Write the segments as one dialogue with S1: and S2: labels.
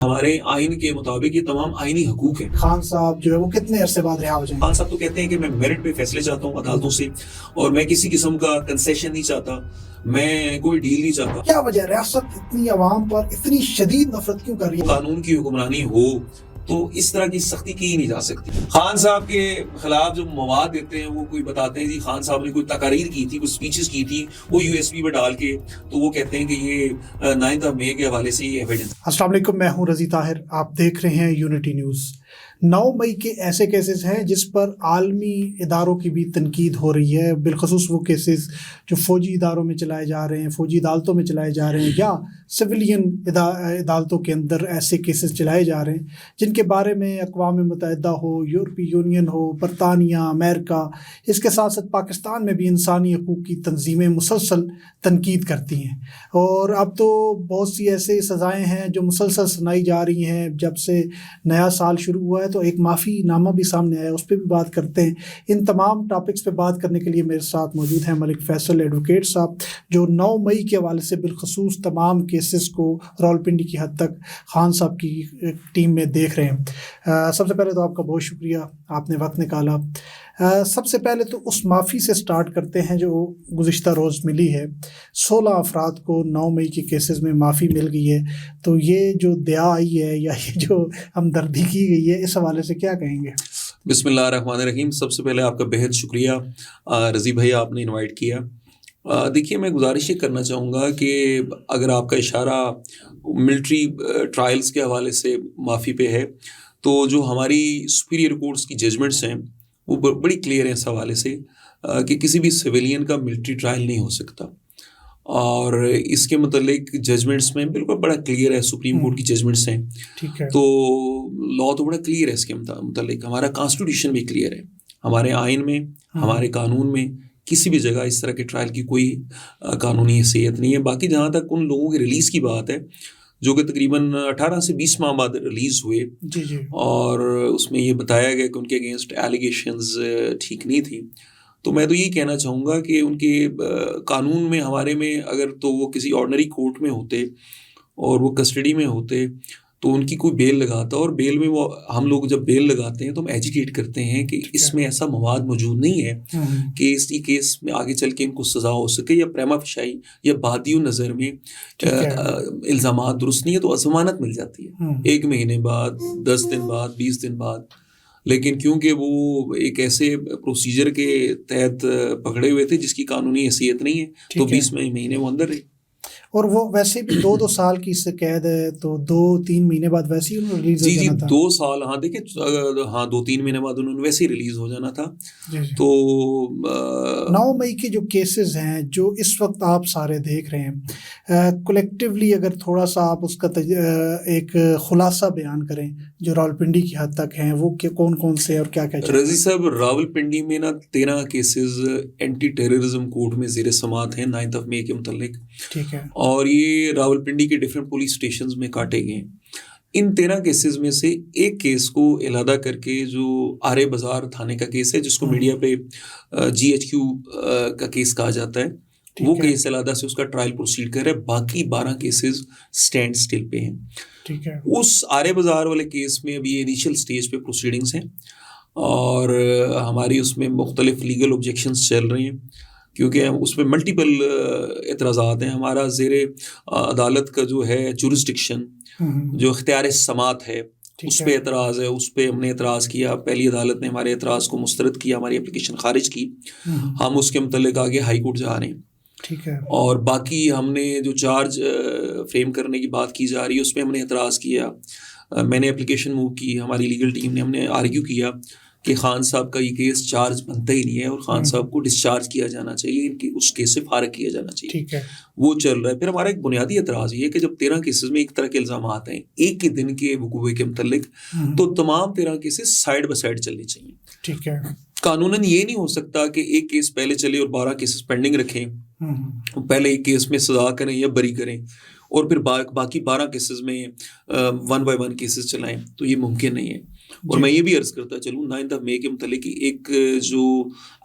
S1: हमारे आइन के मुताबिक ये तमाम आइनी हकूक है।
S2: खान साहब जो है वो कितने अरसे बाद रिहा हो जाएंगे?
S1: खान साहब तो कहते हैं कि मैं मेरिट पे फैसले चाहता हूँ अदालतों से, और मैं किसी किस्म का कंसेशन नहीं चाहता, मैं कोई डील नहीं चाहता।
S2: क्या वजह रियासत इतनी अवाम पर इतनी शदीद नफरत क्यों कर रही है?
S1: कानून की हुक्मरानी हो तो इस तरह की सख्ती की ही नहीं जा सकती। खान साहब के खिलाफ जो मवाद देते हैं वो कोई बताते हैं जी खान साहब ने कोई तकारीर की थी, कुछ स्पीचेस की थी, वो यूएसबी में डाल के, तो वो कहते हैं कि ये 9 मई के हवाले से ये एविडेंस।
S2: अस्सलाम वालेकुम, मैं हूं रजी ताहिर, आप देख रहे हैं यूनिटी न्यूज़। 9 मई के ऐसे केसेस हैं जिस पर आलमी इदारों की भी तनकीद हो रही है, बिलखसूस वो केसेस जो फ़ौजी इदारों में चलाए जा रहे हैं, फ़ौजी अदालतों में चलाए जा रहे हैं, या सिविलियन अदालतों के अंदर ऐसे केसेस चलाए जा रहे हैं जिनके बारे में अक़वाम मुत्तहिदा हो, यूरोपीय यूनियन हो, बरतानिया, अमेरिका, इसके साथ साथ पाकिस्तान में भी इंसानी हकूक़ की तंजीमें मुसलसल तनकीद करती हैं। और अब तो बहुत सी ऐसे सज़ाएँ हैं जो मुसलसल सुनाई जा रही हैं। जब से नया साल शुरू हुआ है तो एक माफ़ी नामा भी सामने आया, उस पर भी बात करते हैं। इन तमाम टॉपिक्स पे बात करने के लिए मेरे साथ मौजूद हैं मलिक फैसल एडवोकेट साहब, जो 9 मई के हवाले से बिलखसूस तमाम केसेस को रावलपिंडी की हद तक खान साहब की टीम में देख रहे हैं। सबसे पहले तो आपका बहुत शुक्रिया, आपने वक्त निकाला। सबसे पहले तो उस माफ़ी से स्टार्ट करते हैं जो गुज़िश्ता रोज़ मिली है। 16 अफराद को 9 मई के केसेस में माफ़ी मिल गई है, तो ये जो दया आई है या ये जो हमदर्दी की गई है, इस हवाले से क्या कहेंगे?
S1: बिस्मिल्लाहिर्रहमानिर्रहीम। सबसे पहले आपका बेहद शुक्रिया रज़ी भाई, आपने इनवाइट किया। देखिए, मैं गुजारिश ये करना चाहूँगा कि अगर आपका इशारा मिलिट्री ट्रायल्स के हवाले से माफ़ी पे है, तो जो हमारी सुपीरियर कोर्ट्स की जजमेंट्स हैं वो बड़ी क्लियर है इस हवाले से कि किसी भी सिविलियन का मिलिट्री ट्रायल नहीं हो सकता। और इसके मतलब जजमेंट्स में बिल्कुल बड़ा क्लियर है, सुप्रीम कोर्ट की जजमेंट्स हैं।
S2: ठीक है।
S1: तो लॉ तो बड़ा क्लियर है इसके मतलब, हमारा कॉन्स्टिट्यूशन भी क्लियर है, हमारे आइन में, हमारे कानून में किसी भी जगह इस तरह के ट्रायल की कोई कानूनी हैसियत नहीं है। बाकी जहाँ तक उन लोगों के रिलीज़ की बात है जो कि तकरीबन 18 से 20 माह बाद रिलीज़ हुए,
S2: जी जी,
S1: और उसमें ये बताया गया कि उनके अगेंस्ट एलिगेशंस ठीक नहीं थी, तो मैं तो यही कहना चाहूँगा कि उनके कानून में, हमारे में, अगर तो वो किसी ऑर्डिनरी कोर्ट में होते और वो कस्टडी में होते तो उनकी कोई बेल लगाता, और बेल में वो, हम लोग जब बेल लगाते हैं तो हम एजुकेट करते हैं कि इसमें ऐसा मवाद मौजूद नहीं है कि इस केस में आगे चल के इनको सज़ा हो सके, या प्रेमा फशाई या बादियों नज़र में इल्ज़ामात दुरुस्त नहीं है तो ज़मानत मिल जाती है 1 महीने बाद, 10 दिन बाद, 20 दिन बाद। लेकिन क्योंकि वो एक ऐसे प्रोसीजर के तहत पकड़े हुए थे जिसकी कानूनी हैसियत नहीं है, तो 20 महीने वो अंदर रहे।
S2: और वो वैसे भी 2-2 साल की इससे कैद है, तो 2-3 महीने बाद वैसे ही उन्होंने रिलीज हो जाना था।
S1: 2 साल, हाँ देखिए, हाँ 2-3 महीने बाद उन्होंने वैसे ही रिलीज हो जाना था।
S2: जी।
S1: तो
S2: 9 मई के जो केसेस हैं जो इस वक्त आप सारे देख रहे हैं, कलेक्टिवली अगर थोड़ा सा आप उसका एक खुलासा बयान करें जो रावलपिंडी की हद तक हैं, वो कौन कौन से और क्या क्या?
S1: रजी साहब, रावलपिंडी में ना 13 केसेस एंटी टेररिज्म कोर्ट में ज़ेर समात हैं 9 मई के मुतल्लिक।
S2: ठीक है।
S1: और ये रावलपिंडी के डिफरेंट पुलिस स्टेशंस में काटे गए। इन 13 केसेस में से एक केस को इलादा करके, जो आरे बाजार थाने का केस है, जिसको मीडिया पे GHQ का केस कहा जाता है, वो केस इलादा से उसका ट्रायल प्रोसीड कर रहा है। बाकी 12 केसेस स्टैंड स्टिल पे हैं।
S2: ठीक है।
S1: उस आरे बाजार वाले केस में अभी इनिशियल स्टेज पे प्रोसीडिंग्स हैं, और हमारी उसमें मुख्तलिफ लीगल ऑब्जेक्शंस चल रहे हैं, क्योंकि उसमें मल्टीपल एतराज़ात हैं। हमारा ज़ेरे अदालत का जो है जुरिस्डिक्शन, जो इख्तियार समात है, उस पर एतराज़ है, उस पर हमने एतराज़ किया। पहली अदालत ने हमारे एतराज़ को मुस्तरद किया, हमारी एप्लीकेशन खारिज की। हम उसके मुतल्लिक आगे हाई कोर्ट जा रहे हैं।
S2: ठीक है।
S1: और बाकी हमने जो चार्ज फ्रेम करने की बात की जा रही है, उसमें हमने एतराज़ किया। मैंने एप्लीकेशन मूव की, हमारी लीगल टीम ने, हमने आर्ग्यू किया कि खान साहब का ये केस चार्ज बनता ही नहीं है, और खान साहब को डिस्चार्ज किया जाना चाहिए, इनकी उस केस से फारग किया जाना चाहिए।
S2: ठीक है।
S1: वो चल रहा है। फिर हमारा एक बुनियादी एतराज़ ये है कि जब 13 केसेस में एक तरह के इल्ज़ाम आते हैं एक ही दिन के वकूए के मुतल्लिक, तो तमाम 13 केसेस साइड बाय साइड चलने चाहिए।
S2: ठीक है।
S1: कानूनन ये नहीं हो सकता कि एक केस पहले चले और 12 केसेस पेंडिंग रखें, पहले एक केस में सजा करें या बरी करें, और फिर बाकी 12 केसेस में 1 बाय 1 केसेस चलाएं, तो ये मुमकिन नहीं है। और मैं ये भी अर्ज करता चलूँ 9 मई के मुतल्लिक एक जो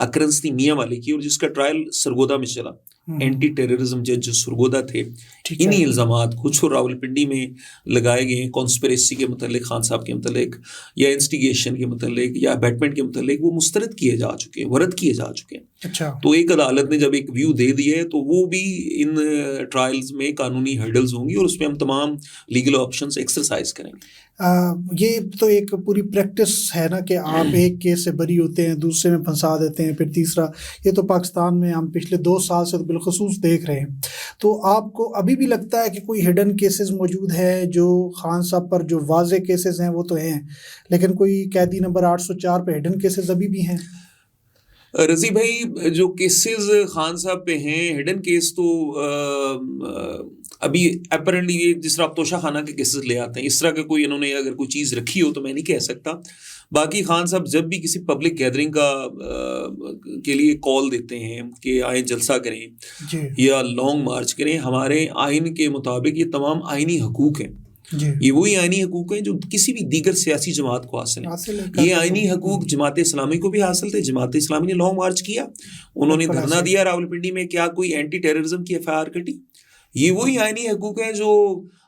S1: अकरंस थी मियाँ वाले की, और जिसका ट्रायल सरगोदा में चला, एंटी टेररिज्म जज जो सुरगोदा थे,
S2: ठीक है।
S1: इन्हीं इल्ज़ामात कुछ और रावलपिंडी में लगाए गए हैं कॉन्स्पिरेसी के मतलब, खान साहब के मतलब, या इंस्टिगेशन के मतलब, या अबैटमेंट के मतलब, वो मुस्तरद किए जा चुके हैं, वरद किए जा चुके हैं।
S2: अच्छा,
S1: तो एक अदालत ने जब एक व्यू दे दिया है तो वो भी इन ट्रायल्स में कानूनी हर्डल्स होंगी और उसमें हम तमाम लीगल ऑप्शंस एक्सरसाइज करेंगे।
S2: ये तो एक पूरी प्रैक्टिस है ना कि आप एक केस से बरी होते हैं, दूसरे में फंसा देते हैं, फिर तीसरा। ये तो पाकिस्तान में हम पिछले 2 साल से तो बिलखसूस देख रहे हैं। तो आपको अभी भी लगता है कि कोई हिडन केसेस मौजूद है जो खान साहब पर, जो वाज़े केसेस हैं वो तो हैं, लेकिन कोई कैदी नंबर 804 पे हिडन केसेस अभी भी हैं?
S1: रजी भाई, जो केसेस खान साहब पे हैं हिडन केस, तो अभी अपरेंटली ये जिस तरह आप तोशा खाना के केसेस ले आते हैं, इस तरह का कोई इन्होंने अगर कोई चीज़ रखी हो तो मैं नहीं कह सकता। बाकी खान साहब जब भी किसी पब्लिक गैदरिंग का के लिए कॉल देते हैं कि आए जलसा करें
S2: जी
S1: या लॉन्ग मार्च करें, हमारे आइन के मुताबिक ये तमाम आइनी हकूक़ हैं।
S2: जी,
S1: ये वही आइनी हकूक़ हैं जो किसी भी दीगर सियासी जमात को हासिल है। ये आइनी हकूक़ जमात इस्लामी को भी हासिल थे। जमात इस्लामी ने लॉन्ग मार्च किया, उन्होंने धरना दिया रावलपिंडी में, क्या कोई एंटी टेररिज्म की FIR कटी? ये वही आइनी हकूक़ हैं जो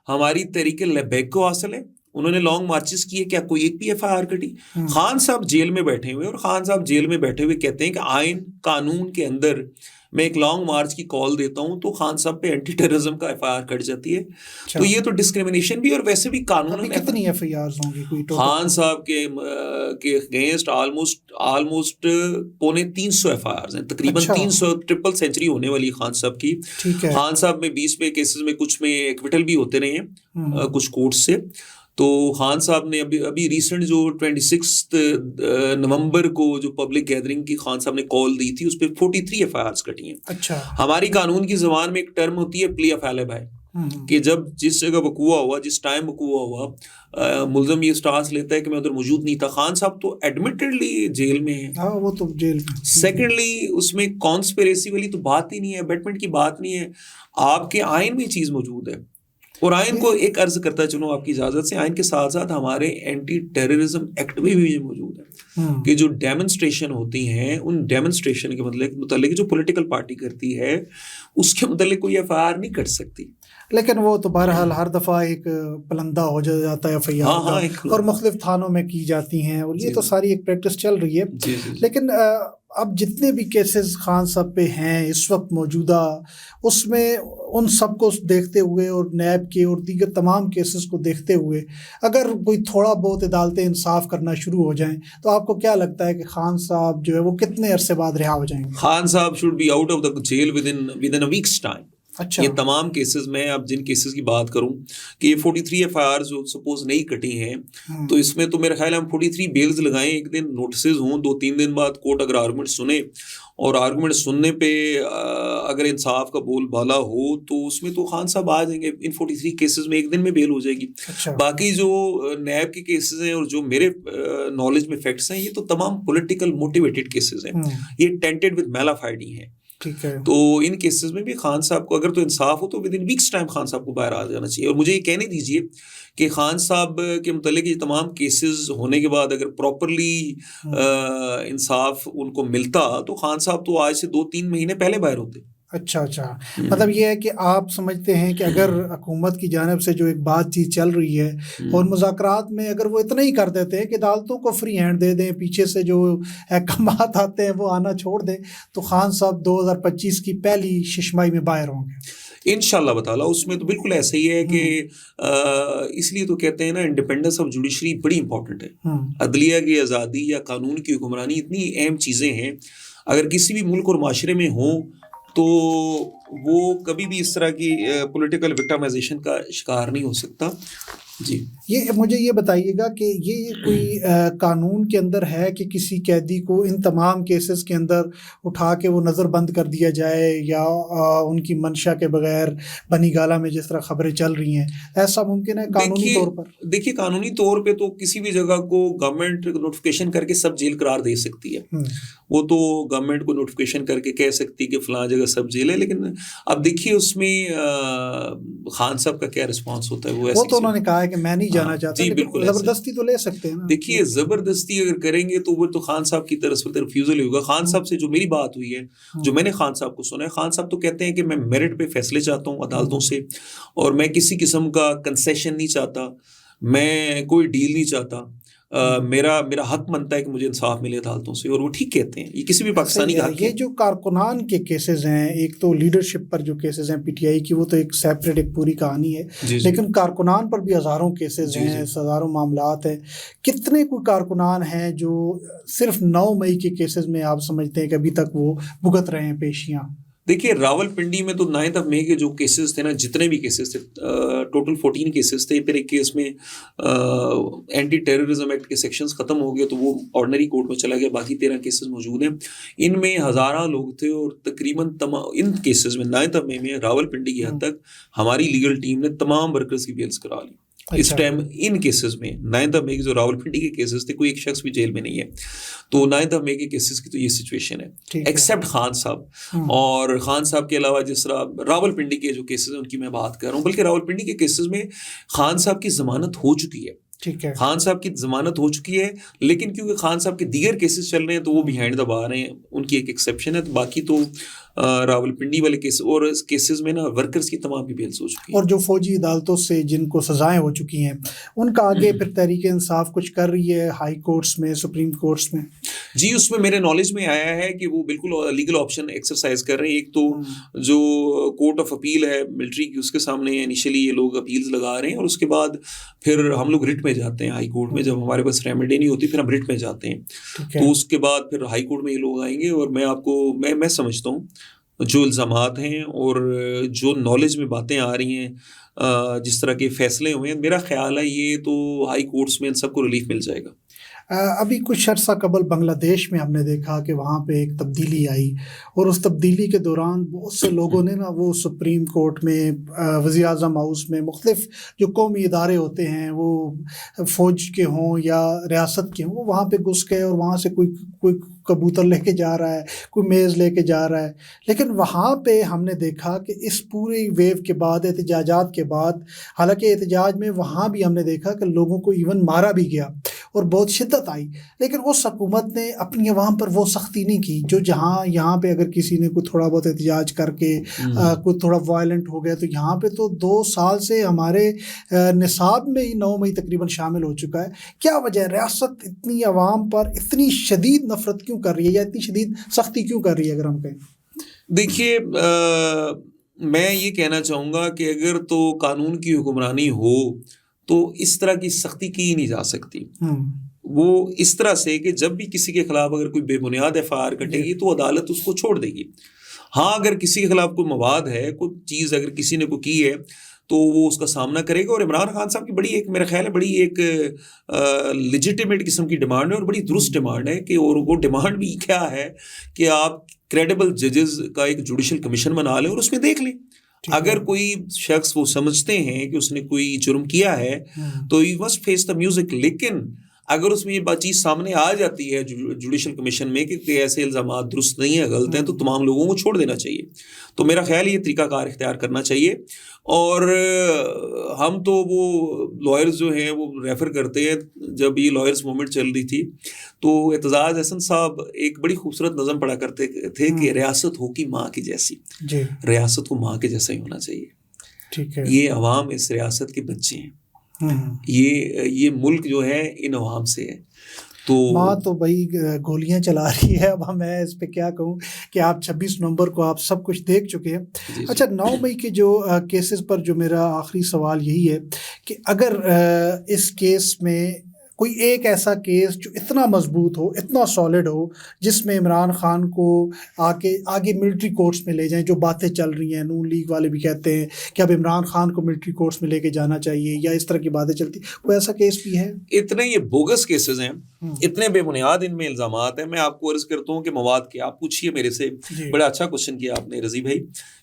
S1: हमारी तहरीक लब्बैक को हासिल है। उन्होंने लॉन्ग मार्चेस किए, क्या कोई एक भी FIR कटी? खान साहब जेल में बैठे हुए, और खान साहब जेल में बैठे हुए कहते हैं कि आइन कानून के अंदर मैं एक लॉन्ग मार्च की कॉल देता हूं तो खान साहब पे एंटी टेररिज्म का FIR कट जाती है। तो ये तो डिस्क्रिमिनेशन भी, और वैसे भी कानून
S2: कितनी FIRs होंगी कोई
S1: खान साहब के अगेंस्ट ऑलमोस्ट 250 FIRs हैं, तकरीबन 300 ट्रिपल सेंचुरी होने वाली खान साहब की। खान साहब में 20 में केसेस में कुछ में एक्विटल भी होते रहे हैं कुछ कोर्ट से। तो खान साहब ने अभी रिसेंट जो 26 नवंबर को जो पब्लिक गैदरिंग की खान साहब ने कॉल दी थी, उस पर 43 FIRs कटी हैं।
S2: अच्छा, हमारी
S1: कानून की ज़बान में एक टर्म होती है प्ली अफैलब है, कि जब जिस जगह वकूआ हुआ, जिस टाइम वकूआ हुआ, मुल्ज़म ये स्टांस लेता है कि मैं उधर मौजूद नहीं था। खान साहब तो एडमिटेडली जेल में है।
S2: हाँ, वो तो जेल में।
S1: सेकेंडली उसमें कॉन्स्पिरेसी वाली तो बात ही नहीं है, अबैटमेंट की बात नहीं है। आपके आइन में चीज़ मौजूद है, और आइन को एक अर्ज करता चलो आपकी इजाज़त से, आइन के साथ साथ हमारे एंटी टेररिज्म एक्ट में भी मौजूद है कि जो डेमोन्स्ट्रेशन होती हैं, उन डेमोन्स्ट्रेशन के मतलब जो पॉलिटिकल पार्टी करती है उसके मतलब कोई FIR नहीं कर सकती।
S2: लेकिन वो तो बहरहाल हर दफ़ा एक पलंदा हो जाता है FIR, और मुख्तलिफ थानों में की जाती हैं, और ये तो सारी एक प्रैक्टिस चल रही है। लेकिन अब जितने भी केसेस खान साहब पे हैं इस वक्त मौजूदा, उसमें उन सब को देखते हुए और नैब के और दीगर तमाम केसेस को देखते हुए अगर कोई थोड़ा बहुत अदालतें इंसाफ करना शुरू हो जाएं, तो आपको क्या लगता है कि खान साहब जो है वो कितने अरसे बाद रिहा हो जाएंगे?
S1: खान साहब should be out of the jail with in a weeks time.
S2: अच्छा,
S1: ये तमाम केसेस में, अब जिन केसेस की बात करूं कि ये 43 FIR जो सपोज नहीं कटी हैं, तो इसमें तो मेरा ख्याल है हम 43 बेल्स लगाएं, एक दिन नोटिसेस हों, 2-3 दिन बाद कोर्ट अगर आर्गूमेंट सुने, और आर्गूमेंट सुनने पे अगर इंसाफ का बोलबाला हो तो उसमें तो खान साहब आ जाएंगे। इन 43 केसेस में एक दिन में बेल हो जाएगी।
S2: अच्छा,
S1: बाकी जो नैब के केसेस हैं और जो मेरे नॉलेज में फैक्ट्स हैं, ये तो तमाम पॉलिटिकल मोटिवेटेड केसेस हैं, ये टेंटेड विद मैलाफाइडी हैं।
S2: ठीक है।
S1: तो इन केसेस में भी खान साहब को अगर तो इंसाफ हो तो with in weeks time Khan साहब को बाहर आ जाना चाहिए। और मुझे ये कहने दीजिए कि खान साहब के मुतालिक ये तमाम केसेस होने के बाद अगर प्रॉपरली इंसाफ उनको मिलता तो खान साहब तो आज से 2-3 महीने पहले बाहर होते।
S2: अच्छा, मतलब ये है कि आप समझते हैं कि अगर हुकूमत की जानिब से जो एक बातचीत चल रही है और मुज़ाकरात में अगर वो इतना ही कर देते हैं कि अदालतों को फ्री हैंड दे दें, पीछे से जो अहकामात आते हैं वो आना छोड़ दें, तो खान साहब 2025 की पहली शिशमाई में बाहर होंगे
S1: इंशाल्लाह बताला। उसमें तो बिल्कुल ऐसा ही है कि इसलिए तो कहते हैं ना, इंडिपेंडेंस ऑफ जुडिशरी बड़ी इंपॉर्टेंट है। अदलिया की आज़ादी या कानून की हुक्मरानी इतनी अहम चीज़ें हैं, अगर किसी भी मुल्क और माशरे में हों तो वो कभी भी इस तरह की पॉलिटिकल विक्टिमाइजेशन का शिकार नहीं हो सकता। जी,
S2: ये मुझे ये बताइएगा कि ये कोई कानून के अंदर है कि किसी कैदी को इन तमाम केसेस के अंदर उठा के वो नज़र बंद कर दिया जाए, या उनकी मंशा के बगैर बनी गाला में जिस तरह खबरें चल रही हैं, ऐसा मुमकिन है कानूनी तौर पर?
S1: देखिए, कानूनी तौर पे तो किसी भी जगह को गवर्नमेंट नोटिफिकेशन करके सब जेल करार दे सकती है। वो तो गवर्नमेंट को नोटिफिकेशन करके कह सकती है कि फलां जगह सब जेल है। लेकिन अब देखिए उसमें खान साहब का क्या रिस्पॉन्स होता है। वो
S2: तो उन्होंने कहा है कि मैं नहीं जाना चाहता,
S1: जी,
S2: लेकिन
S1: बिल्कुल
S2: जबरदस्ती तो ले सकते हैं ना।
S1: देखिए, जबरदस्ती अगर करेंगे तो वो तो खान साहब की तरफ से रिफ्यूजल होगा। खान साहब से जो मेरी बात हुई है, जो मैंने खान साहब को सुना है, खान साहब तो कहते हैं कि मैं मेरिट पे फैसले चाहता हूँ अदालतों से, और मैं किसी किस्म का कंसेशन नहीं चाहता, मैं कोई डील नहीं चाहता। मेरा मेरा हक बनता है कि मुझे इंसाफ मिले अदालतों से, और वो ठीक कहते हैं। ये किसी भी पाकिस्तानी का हक
S2: ये
S1: है।
S2: जो कारकुनान के केसेस हैं, एक तो लीडरशिप पर जो केसेस हैं पीटीआई की, वो तो एक सेपरेट एक पूरी कहानी है, लेकिन कारकुनान पर भी हज़ारों केसेस हैं, हज़ारों मामलात हैं। कितने कोई कारकुनान हैं जो सिर्फ 9 मई के केसेस में आप समझते हैं कि अभी तक वो भुगत रहे हैं पेशियाँ?
S1: देखिए, रावलपिंडी में तो 9 मई के जो केसेस थे ना, जितने भी केसेस थे, टोटल 14 केसेस थे। फिर एक केस में एंटी टेररिज्म एक्ट के सेक्शंस ख़त्म हो गए तो वो ऑर्डिनरी कोर्ट में चला गया। बाकी 13 केसेस मौजूद हैं। इनमें हज़ारों लोग थे, और तकरीबन तमाम इन केसेस में 9 मई में रावलपिंडी की हद तक हमारी लीगल टीम ने तमाम वर्कर्स की बेल्स करा ली। इस टाइम इन केसेस में 9 मई के जो रावलपिंडी के केसेस थे, कोई एक शख्स भी जेल में नहीं है। तो 9 मई के केसेस की तो ये सिचुएशन है, एक्सेप्ट खान साहब। और खान साहब के अलावा जिस तरह रावलपिंडी के जो केसेस हैं उनकी मैं बात कर रहा हूँ, बल्कि रावलपिंडी के केसेस में खान साहब की जमानत हो चुकी है।
S2: ठीक है,
S1: खान साहब की जमानत हो चुकी है, लेकिन क्योंकि खान साहब के दीगर केसेस चल रहे हैं तो वो बिहाइंड द बार हैं। उनकी एक एक्सेप्शन है। तो बाकी तो रावलपिंडी वाले केस और इस केसेस में ना वर्कर्स की तमाम की बेल्स हो चुकी है।
S2: और जो फौजी अदालतों से जिनको सजाएं हो चुकी हैं, उनका आगे फिर तहरीक इंसाफ कुछ कर रही है हाई कोर्ट्स में, सुप्रीम कोर्ट्स में?
S1: जी, उसमें मेरे नॉलेज में आया है कि वो बिल्कुल लीगल ऑप्शन एक्सरसाइज कर रहे हैं। एक तो जो कोर्ट ऑफ अपील है मिलिट्री की, उसके सामने इनिशियली ये लोग अपील्स लगा रहे हैं, और उसके बाद फिर हम लोग रिट में जाते हैं हाई कोर्ट में। जब हमारे पास रेमेडी नहीं होती फिर हम रिट में जाते हैं। तो उसके बाद फिर हाई कोर्ट में ये लोग आएंगे, और मैं समझता हूँ जो इल्ज़ामात हैं और जो नॉलेज में बातें आ रही हैं, जिस तरह के फैसले हुए हैं, मेरा ख्याल है ये तो हाई कोर्ट्स में इन सबको रिलीफ मिल जाएगा।
S2: अभी कुछ अर्सा कबल बांग्लादेश में हमने देखा कि वहाँ पे एक तब्दीली आई, और उस तब्दीली के दौरान बहुत से लोगों ने ना वो सुप्रीम कोर्ट में, वज़ीर आज़म हाउस में, मुख्तलिफ जो कौमी इदारे होते हैं, वो फ़ौज के हों या रियासत के हों, वो वहाँ पे घुस गए, और वहाँ से कोई कबूतर लेके जा रहा है, कोई मेज़ लेके जा रहा है। लेकिन वहाँ पे हमने देखा कि इस पूरी वेव के बाद, एहतजाजात के बाद, हालांकि एहतजाज में वहाँ भी हमने देखा कि लोगों को इवन मारा भी गया और बहुत शिद्दत आई, लेकिन उस हुकूमत ने अपनी अवाम पर वो सख्ती नहीं की जो यहाँ पे अगर किसी ने कोई थोड़ा बहुत एहतजाज करके कोई थोड़ा वायलेंट हो गया, तो यहाँ पे तो 2 साल से हमारे निसाब में ही 9 मई तकरीबन शामिल हो चुका है। क्या वजह है, रियासत इतनी अवाम पर इतनी शदीद नफरत क्यों कर रही है, या इतनी शदीद सख्ती क्यों कर रही है, अगर हम कहें?
S1: देखिए, मैं ये कहना चाहूँगा कि अगर तो कानून की हुक्मरानी हो तो इस तरह की सख्ती की ही नहीं जा सकती। वो इस तरह से कि जब भी किसी के खिलाफ अगर कोई बेबुनियाद एफआईआर कटेगी तो अदालत उसको छोड़ देगी। हाँ, अगर किसी के खिलाफ कोई मवाद है, कोई चीज़ अगर किसी ने कोई की है तो वो उसका सामना करेगा। और इमरान खान साहब की बड़ी एक, मेरा ख्याल है, बड़ी एक लेजिटिमेट किस्म की डिमांड है और बड़ी दुरुस्त डिमांड है कि, और वो डिमांड भी क्या है कि आप क्रेडिबल जजेस का एक जुडिशल कमीशन बना लें और उसमें देख लें। अगर कोई शख्स वो समझते हैं कि उसने कोई जुर्म किया है तो you must face the music. लेकिन अगर उसमें ये बात चीज़ सामने आ जाती है जुडिशल कमीशन में कि ऐसे इल्ज़ामात दुरुस्त नहीं है, गलत हैं, तो तमाम लोगों को छोड़ देना चाहिए। तो मेरा ख्याल ये तरीक़ाकार इख्तियार करना चाहिए। और हम तो वो लॉयर्स जो हैं वो रेफ़र करते हैं, जब ये लॉयर्स मूवमेंट चल रही थी तो एतजाज़ अहसन साहब एक बड़ी खूबसूरत नज़म पढ़ा करते थे कि रियासत हो की माँ की जैसी। रियासत को माँ के जैसा ही होना चाहिए।
S2: ठीक है,
S1: ये अवाम इस रियासत के बच्चे हैं। ये मुल्क जो है इन अवाम से है। तो
S2: माँ तो भाई गोलियां चला रही है। अब मैं इस पे क्या कहूँ कि आप 26 नवंबर को आप सब कुछ देख चुके हैं। अच्छा, 9 मई के जो केसेस पर जो मेरा आखिरी सवाल यही है कि अगर इस केस में कोई एक ऐसा केस जो इतना मजबूत हो, इतना सॉलिड हो, जिसमें इमरान खान को आगे मिलिट्री कोर्ट्स में ले जाएं, जो बातें चल रही हैं, नून लीग वाले भी कहते हैं कि अब इमरान खान को मिलिट्री कोर्ट्स में लेके जाना चाहिए, या इस तरह की बातें चलती, कोई ऐसा केस भी है?
S1: इतने ये बोगस केसेस हैं, इतने बेबुनियाद इनमें इल्ज़ामात हैं। मैं आपको अर्ज़ करता हूँ कि मवाद के, आप पूछिए मेरे से, बड़ा अच्छा क्वेश्चन किया आपने रज़ी भाई,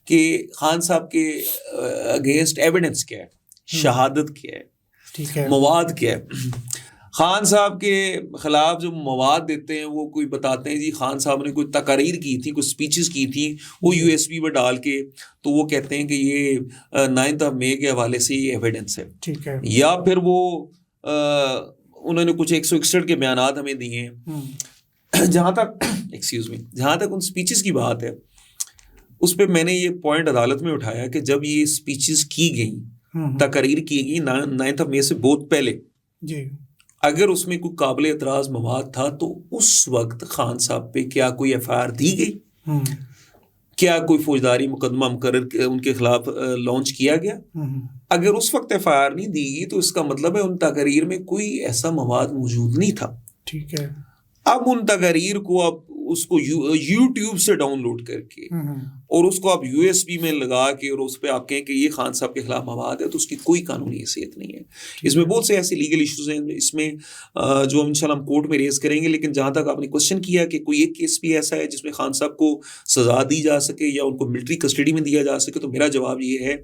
S1: कि खान साहब के अगेंस्ट एविडेंस क्या है, शहादत क्या है,
S2: ठीक है,
S1: मवाद क्या है। खान साहब के खिलाफ जो मवाद देते हैं वो कोई बताते हैं जी खान साहब ने कोई तकारीर की थी, कुछ स्पीचेस की थी, वो यूएसबी पर डाल के, तो वो कहते हैं कि ये 9 मई के हवाले से ये एविडेंस है।
S2: ठीक है।
S1: या फिर वो उन्होंने कुछ 161 के बयानात हमें दिए हैं। जहाँ तक उन स्पीचेस की बात है, उस पर मैंने ये पॉइंट अदालत में उठाया कि जब ये स्पीचेस की गई, तकरीर की गई 9 मई से बहुत पहले
S2: जी,
S1: अगर उसमें कोई काबिल एतराज़ मवाद था तो उस वक्त खान साहब पे क्या कोई एफआईआर दी गई? क्या कोई फौजदारी मुकदमा मुकर्रर उनके खिलाफ लॉन्च किया गया? अगर उस वक्त एफआईआर नहीं दी गई तो इसका मतलब है उन तकरीर में कोई ऐसा मवाद मौजूद नहीं था।
S2: ठीक है।
S1: अब उन तकरीर को आप उसको यूट्यूब से डाउनलोड करके और उसको आप यूएसबी में लगा के और उस पर आप कहें कि ये खान साहब के खिलाफ मवाद है, तो उसकी कोई कानूनी हैसियत नहीं है। इसमें बहुत से ऐसे लीगल इश्यूज हैं इसमें जो हम इंशाल्लाह हम कोर्ट में रेज करेंगे। लेकिन जहाँ तक आपने क्वेश्चन किया कि कोई एक केस भी ऐसा है जिसमें खान साहब को सजा दी जा सके या उनको मिलिट्री कस्टडी में दिया जा सके, तो मेरा जवाब ये है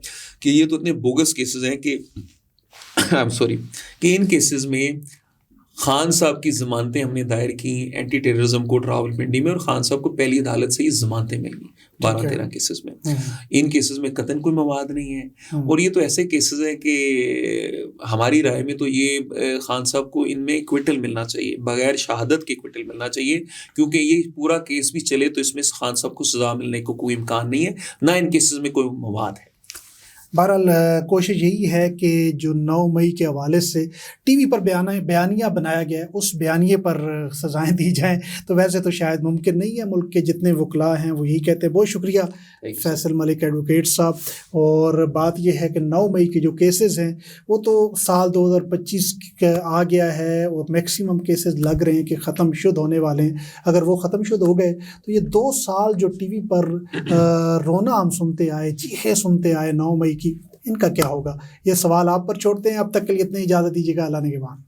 S1: कि ये तो इतने बोगस केसेस हैं कि आई एम सॉरी कि इन केसेस में खान साहब की ज़मानतें हमने दायर की एंटी टेररिज्म कोर्ट रावलपिंडी में, और खान साहब को पहली अदालत से ही ज़मानतें मिल गई 12-13 केसेस में। इन केसेस में कतन कोई मवाद नहीं है। और ये तो ऐसे केसेस हैं कि हमारी राय में तो ये खान साहब को इनमें इक्विटल मिलना चाहिए, बगैर शहादत के इक्विटल मिलना चाहिए, क्योंकि ये पूरा केस भी चले तो इसमें खान साहब को सज़ा मिलने को कोई इम्कान नहीं है, ना इन केसेस में कोई मवाद है।
S2: बहरहाल कोशिश यही है कि जो 9 मई के हवाले से टीवी पर बयानिया बनाया गया है उस बयानिए पर सज़ाएं दी जाएं, तो वैसे तो शायद मुमकिन नहीं है। मुल्क के जितने वकला हैं वो यही कहते हैं। बहुत शुक्रिया फैसल मलिक एडवोकेट साहब। और बात यह है कि 9 मई के जो केसेस हैं वो तो साल 2025 आ गया है और मैक्सिमम केसेस लग रहे हैं कि ख़त्म शुद्ध होने वाले हैं। अगर वो ख़त्म शुद्ध हो गए तो ये 2 साल जो टीवी पर रोना हम सुनते आए, चीखें सुनते आए 9 मई की, इनका क्या होगा? ये सवाल आप पर छोड़ते हैं। अब तक के लिए इतनी इजाज़त दीजिएगा। अल्लाह ने के बाद।